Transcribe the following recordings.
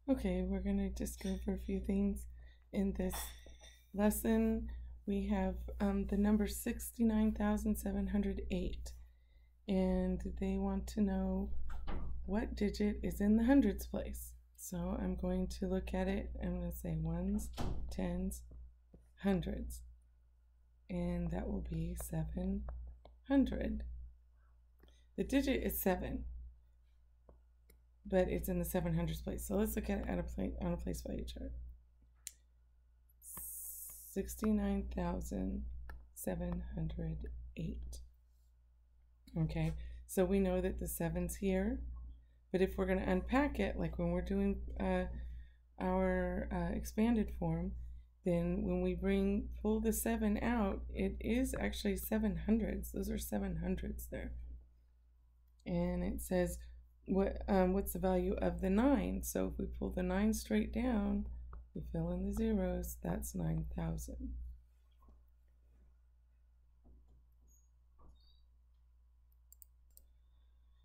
Okay, we're going to just go over a few things in this lesson. We have the number 69,708, and they want to know what digit is in the hundreds place. So I'm going to look at it. I'm going to say ones, tens, hundreds, and that will be 700. The digit is 7, but it's in the 700s place. So let's look at it on a place value chart. 69,708. Okay, so we know that the 7's here, but if we're going to unpack it, like when we're doing our expanded form, then when we pull the 7 out, it is actually 700s. Those are 700s there. And it says, what's the value of the 9? So if we pull the 9 straight down, we fill in the zeros, that's 9,000.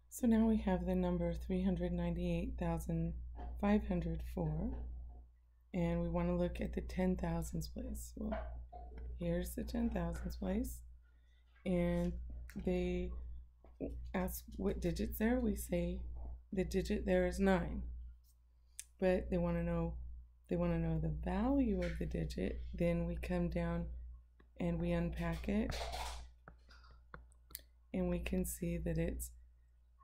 So now we have the number 398,504, and we want to look at the 10,000s place. Well, here's the 10,000s place, and they ask what digit's there. We say the digit there is 9, but they want to know the value of the digit. Then we come down and we unpack it, and we can see that it's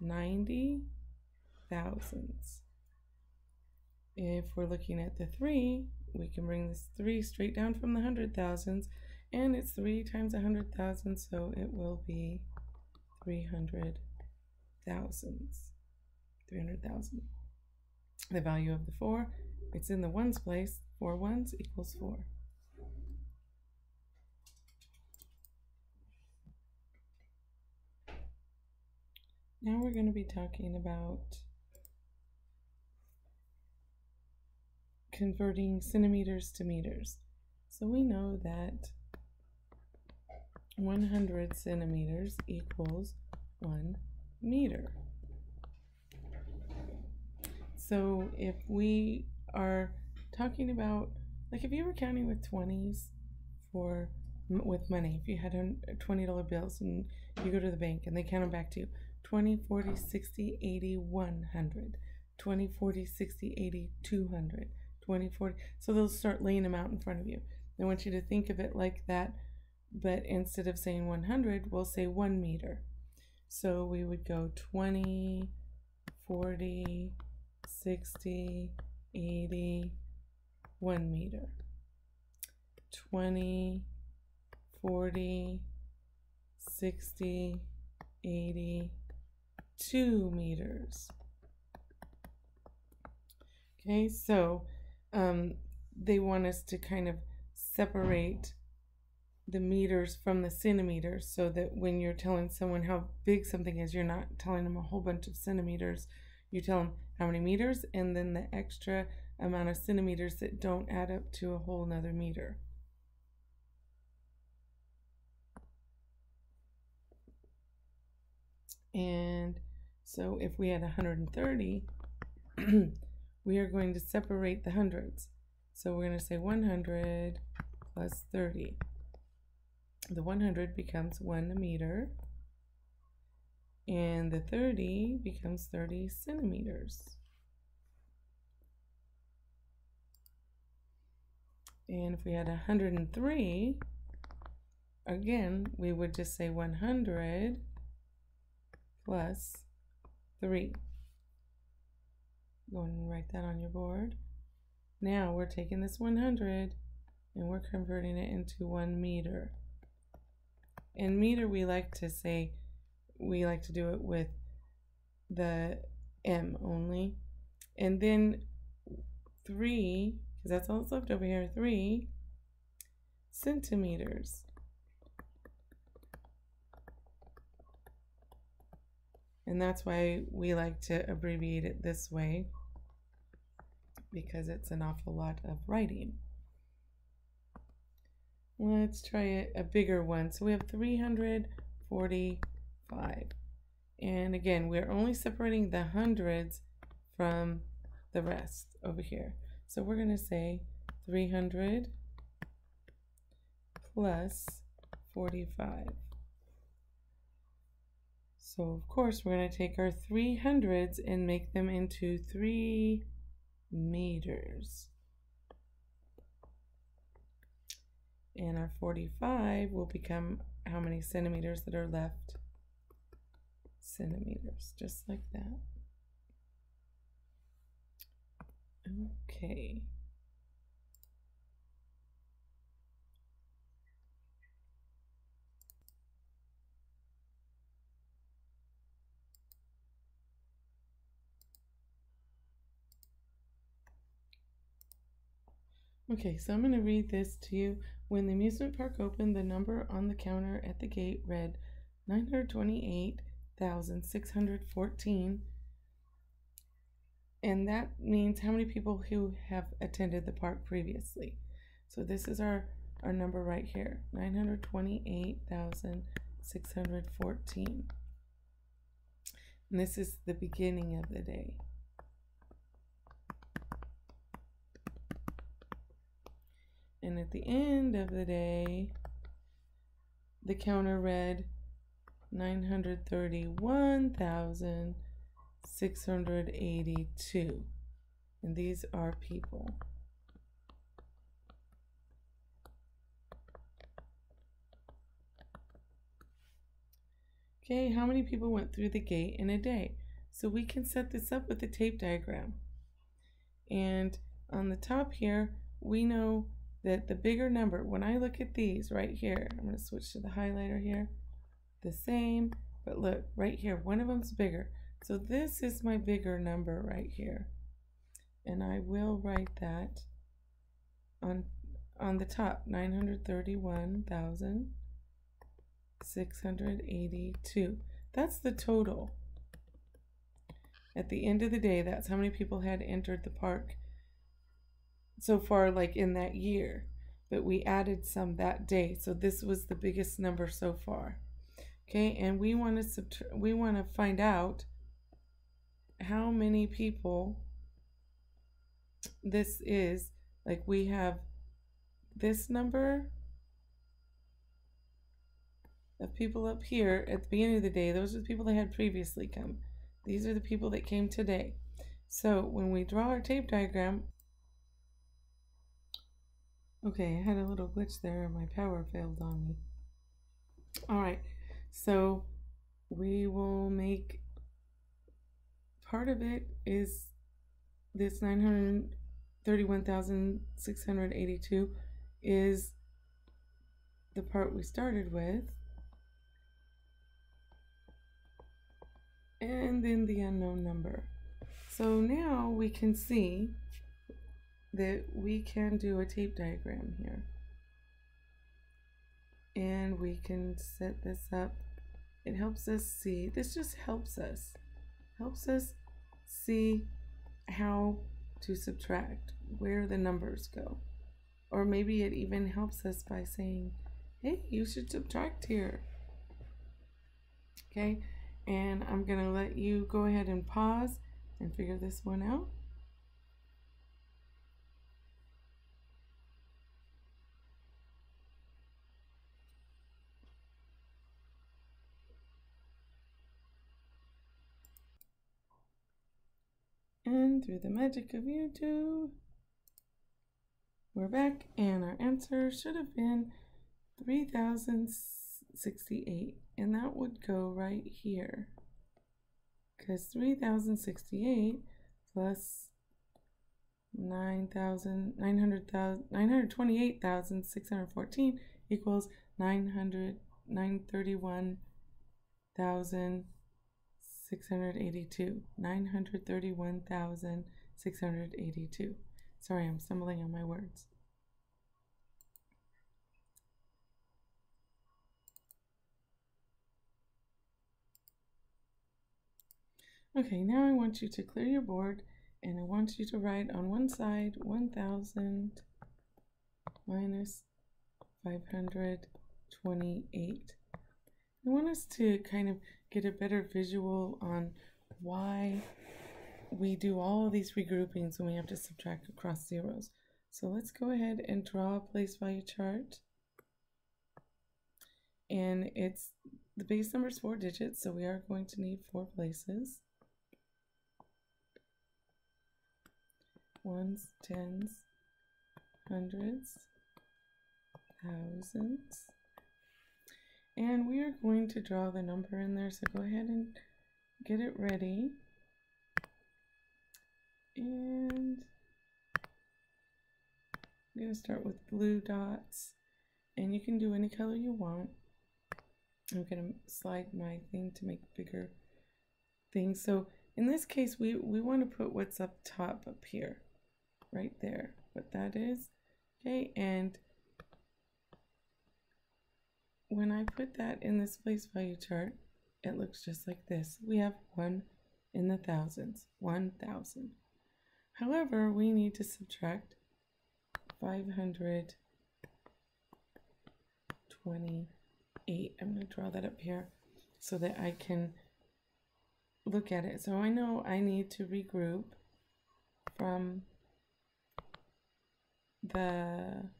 90 thousandths. If we're looking at the 3, we can bring this 3 straight down from the 100,000s, and it's 3 times 100,000, so it will be 300 thousandths. 300,000. The value of the 4, it's in the ones place. 4 ones equals 4. Now we're going to be talking about converting centimeters to meters. So we know that 100 centimeters equals 1 meter. So if we are talking about, like if you were counting with 20s with money, if you had $20 bills and you go to the bank and they count them back to you, 20, 40, 60, 80, 100, 20, 40, 60, 80, 200, 20, 40. So they'll start laying them out in front of you. I want you to think of it like that, but instead of saying 100, we'll say 1 meter. So we would go 20, 40, 60, 80, 1 meter. 20, 40, 60, 80, 2 meters. Okay, so they want us to kind of separate the meters from the centimeters, so that when you're telling someone how big something is, you're not telling them a whole bunch of centimeters. You tell them how many meters and then the extra amount of centimeters that don't add up to a whole nother meter. And so if we had 130, we are going to separate the hundreds. So we're going to say 100 plus 30. The 100 becomes 1 meter, and the 30 becomes 30 centimeters. And if we had 103, again, we would just say 100 plus 3. Go and write that on your board. Now we're taking this 100 and we're converting it into 1 meter. In meter, we like to do it with the M only. And then 3, because that's all that's left over here, 3 centimeters. And that's why we like to abbreviate it this way, because it's an awful lot of writing. Let's try a bigger one. So we have 345. And again, we're only separating the hundreds from the rest over here. So we're going to say 300 plus 45. So of course we're going to take our 300s and make them into 3 meters. And our 45 will become how many centimeters that are left? Centimeters, just like that. Okay. Okay, so I'm going to read this to you. When the amusement park opened, the number on the counter at the gate read 928,614. And that means how many people who have attended the park previously. So this is our number right here, 928,614. And this is the beginning of the day. And at the end of the day, the counter read 931,682. And these are people. Okay, how many people went through the gate in a day? So we can set this up with a tape diagram. And on the top here, we know that the bigger number, when I look at these right here, I'm going to switch to the highlighter here, the same, but look, right here, one of them's bigger. So this is my bigger number right here. And I will write that on the top, 931,682. That's the total. At the end of the day, that's how many people had entered the park so far, like in that year, but we added some that day, so this was the biggest number so far. Okay, and we want to find out how many people this is. Like we have this number of people up here at the beginning of the day. Those are the people that had previously come. These are the people that came today. So when we draw our tape diagram, okay, I had a little glitch there and my power failed on me. All right, so we will make part of it is this 931,682 is the part we started with, and then the unknown number. So now we can see that we can do a tape diagram here, and we can set this up. It helps us see, this just helps us see how to subtract, where the numbers go. Or maybe it even helps us by saying, hey, you should subtract here. Okay, and I'm gonna let you go ahead and pause and figure this one out. And through the magic of YouTube, we're back, and our answer should have been 3,068, and that would go right here, because 3,068 plus 928,614 equals 931,682. 931,682. Sorry, I'm stumbling on my words. Okay, now I want you to clear your board, and I want you to write on one side 1,000 minus 528. I want us to kind of get a better visual on why we do all of these regroupings when we have to subtract across zeros. So let's go ahead and draw a place value chart. And it's the base number is 4 digits, so we are going to need 4 places. Ones, tens, hundreds, thousands. And we are going to draw the number in there, so go ahead and get it ready. And I'm going to start with blue dots, and you can do any color you want. I'm going to slide my thing to make bigger things. So in this case, we want to put what's up top up here, right there, what that is. Okay, and when I put that in this place value chart, it looks just like this. We have 1 in the thousands, 1,000. However, we need to subtract 528. I'm going to draw that up here so that I can look at it. So I know I need to regroup from the,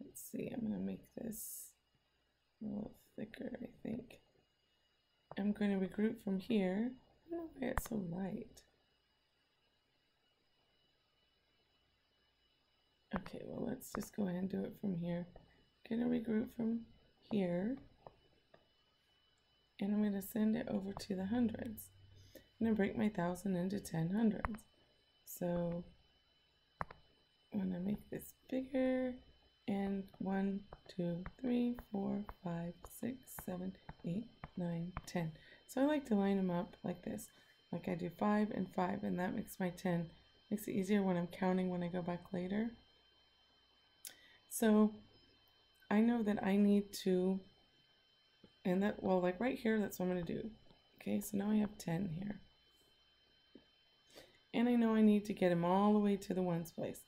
let's see, I'm going to make this a little thicker, I think. I'm going to regroup from here. I don't know why it's so light. Okay, well, let's just go ahead and do it from here. I'm going to regroup from here. And I'm going to send it over to the hundreds. I'm going to break my 1,000 into 10 hundreds. So I'm going to make this bigger. And 1, 2, 3, 4, 5, 6, 7, 8, 9, 10. So I like to line them up like this. Like I do 5 and 5, and that makes my 10. Makes it easier when I'm counting when I go back later. So I know that I need to, and that, well, like right here, that's what I'm going to do. Okay, so now I have 10 here. And I know I need to get them all the way to the ones place.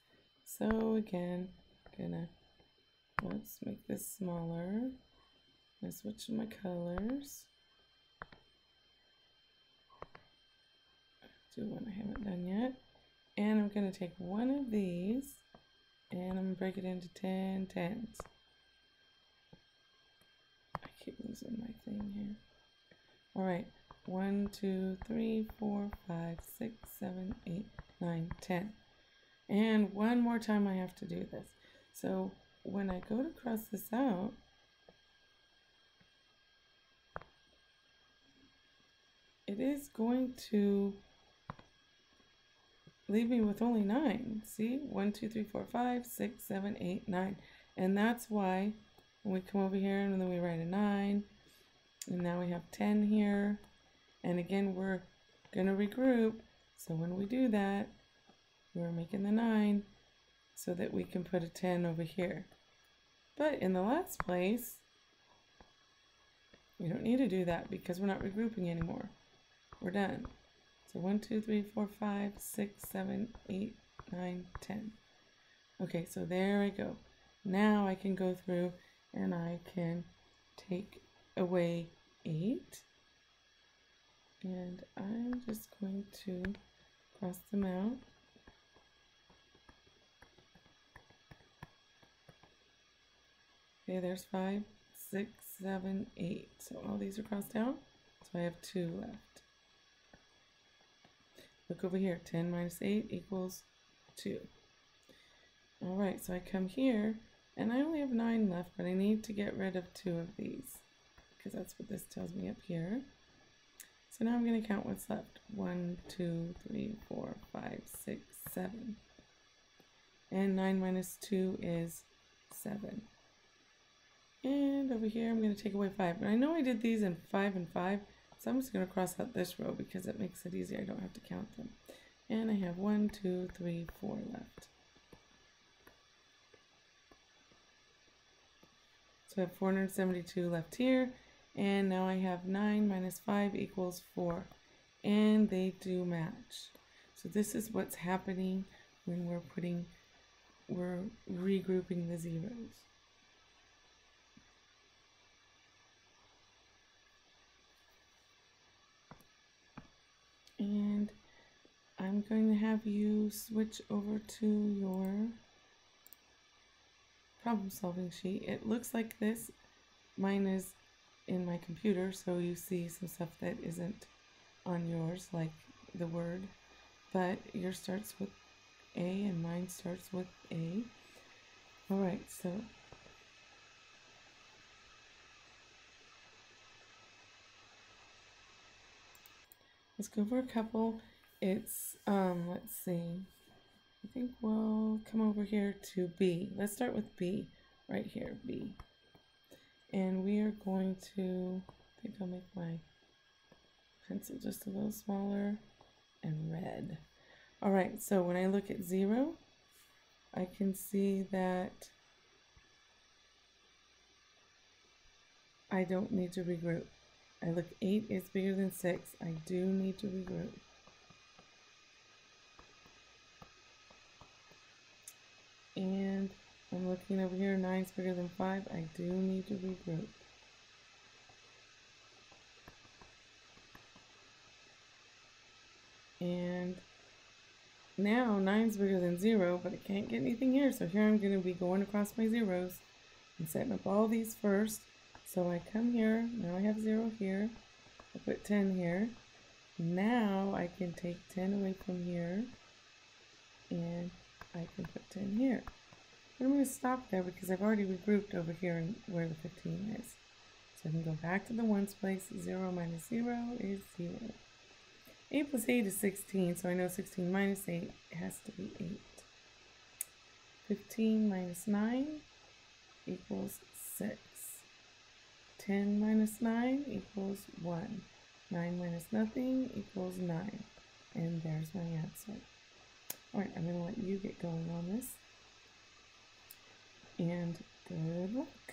So again, let's make this smaller. I switch my colors. Do one I haven't done yet. And I'm going to take one of these and I'm going to break it into 10 tens. I keep losing my thing here. All right. 1, 2, 3, 4, 5, 6, 7, 8, 9, 10. And one more time I have to do this. So when I go to cross this out, it is going to leave me with only 9. See? 1, 2, 3, 4, 5, 6, 7, 8, 9. And that's why when we come over here and then we write a 9, and now we have 10 here. And again, we're going to regroup. So when we do that, we're making the 9 so that we can put a 10 over here. But in the last place, we don't need to do that because we're not regrouping anymore. We're done. So 1, 2, 3, 4, 5, 6, 7, 8, 9, 10. Okay, so there I go. Now I can go through and I can take away 8. And I'm just going to cross them out. Okay, there's 5, 6, 7, 8. So all these are crossed out. So I have 2 left. Look over here. 10 minus 8 equals 2. All right, so I come here, and I only have 9 left, but I need to get rid of 2 of these, because that's what this tells me up here. So now I'm going to count what's left. 1, 2, 3, 4, 5, 6, 7. And 9 minus 2 is 7. And over here, I'm going to take away 5. But I know I did these in 5 and 5, so I'm just going to cross out this row because it makes it easier. I don't have to count them. And I have 1, 2, 3, 4 left. So I have 472 left here. And now I have 9 minus 5 equals 4. And they do match. So this is what's happening when we're regrouping the zeros. And going to have you switch over to your problem solving sheet. It looks like this. Mine is in my computer, so you see some stuff that isn't on yours, like the word, but yours starts with A and mine starts with A. Alright, so let's go over a couple. It's, let's see. I think we'll come over here to B. Let's start with B, right here, B. And we are going to, I think I'll make my pencil just a little smaller and red. All right, so when I look at 0, I can see that I don't need to regroup. I look 8 is bigger than 6. I do need to regroup. And I'm looking over here, 9 is bigger than 5. I do need to regroup. And now 9 is bigger than 0, but I can't get anything here. So here I'm going to be going across my zeros and setting up all these first. So I come here, now I have 0 here. I put 10 here. Now I can take 10 away from here, and I can put 10 here. But I'm going to stop there because I've already regrouped over here and where the 15 is. So I can go back to the ones place. 0 minus 0 is 0. 8 plus 8 is 16, so I know 16 minus 8 has to be 8. 15 minus 9 equals 6. 10 minus 9 equals 1. 9 minus nothing equals 9. And there's my answer. Alright, I'm going to let you get going on this. And good luck.